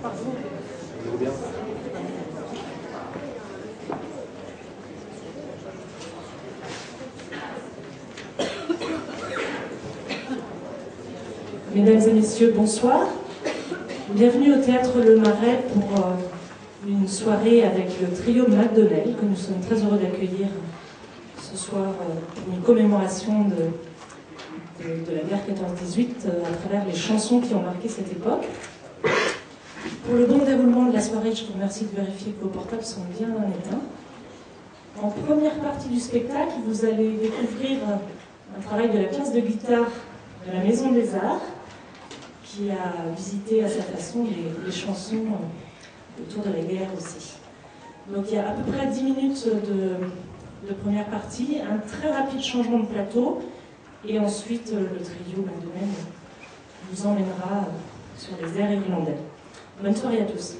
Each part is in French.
Bien. Mesdames et messieurs, bonsoir. Bienvenue au Théâtre Le Marais pour une soirée avec le trio McDonnell, que nous sommes très heureux d'accueillir ce soir pour une commémoration de la guerre 14-18 à travers les chansons qui ont marqué cette époque. Pour le bon déroulement de la soirée, je vous remercie de vérifier que vos portables sont bien éteints. En première partie du spectacle, vous allez découvrir un travail de la classe de guitare de la Maison des Arts, qui a visité à sa façon les chansons autour de la guerre aussi. Donc il y a à peu près 10 minutes de première partie, un très rapide changement de plateau, et ensuite le trio McDonnell vous emmènera sur les airs irlandais. Bonne soirée à tous.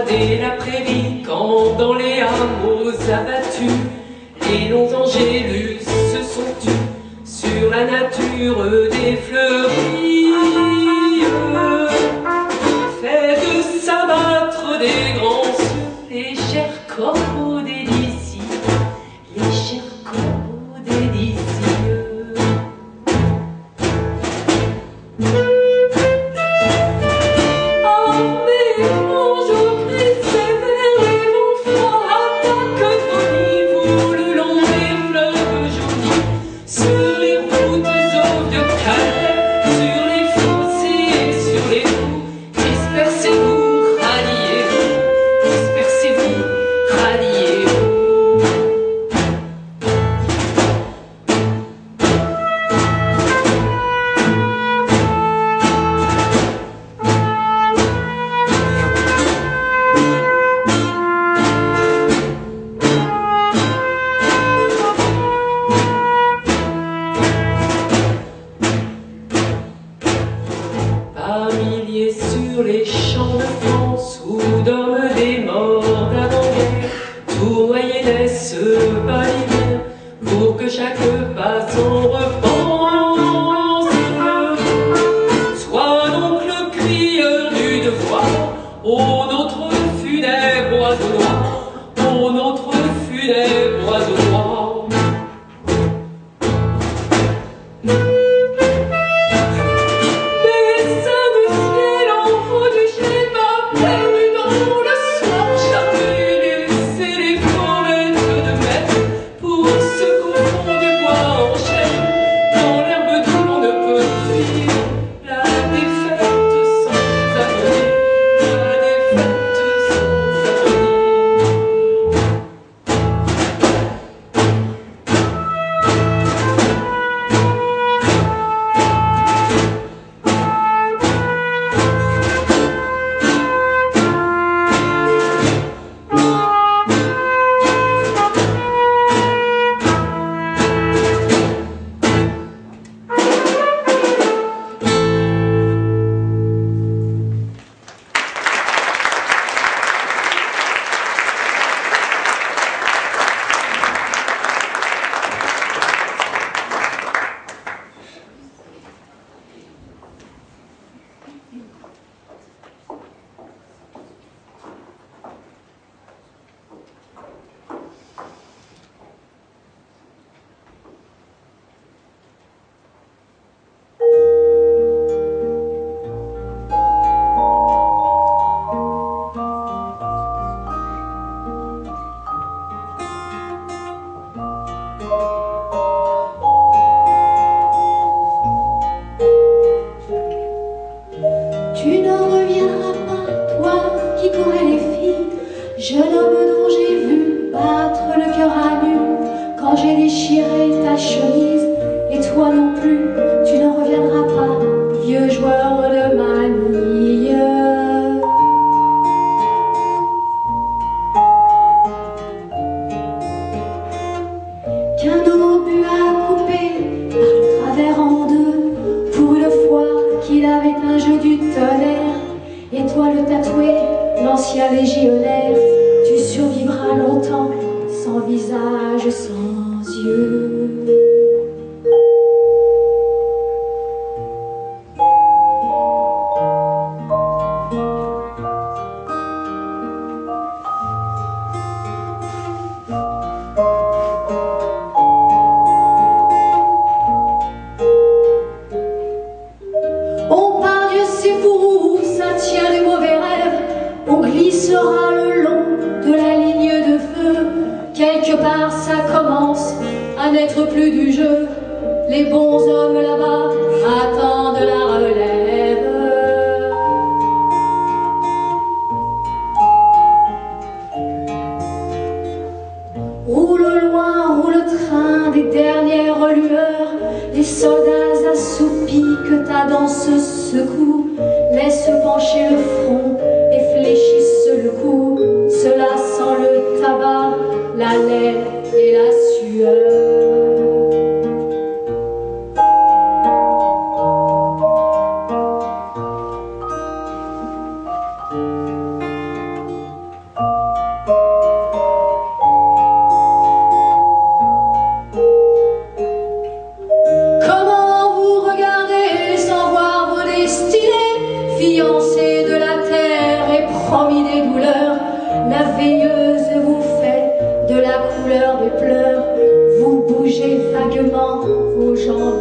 Dès l'après-midi, quand dans les hameaux abattus, les longs angélus se sont tus sur la nature des fleuries. Fait de s'abattre des grands cieux, les chers corbeaux délicieux, les chers corbeaux délicieux. Sur les champs de France où dorment des morts d'avant-guerre, tournoyer laisse pas l'hiver pour que chaque pas s'en repense. Sois donc le crieur du devoir, ô notre funèbre oiseau noir, ô notre funèbre oiseau noir. chemise, et toi non plus, tu ne reviendras pas, vieux joueur de manille. Qu'un obus a coupé par le travers en deux, pour une fois qu'il avait un jeu du tonnerre, et toi le tatoué, l'ancien légionnaire, tu survivras longtemps, sans visage, sans yeux. On part, Dieu sait pour où, ça tient des mauvais rêves, on glissera le long de la ligne de feu. Quelque part ça commence à n'être plus du jeu, les bons hommes là-bas attendent la relève. Roule loin, roule le train des dernières lueurs, les soldats assoupis que ta danse secoue laissent pencher le front et fléchissent le cou, cela sent le tabac, la laine et la sueur. Comment vous regardez sans voir vos destinées, fiancés de la terre et promis des douleurs, la veilleuse vous fait de la couleur des pleurs, vous bougez vaguement vos jambes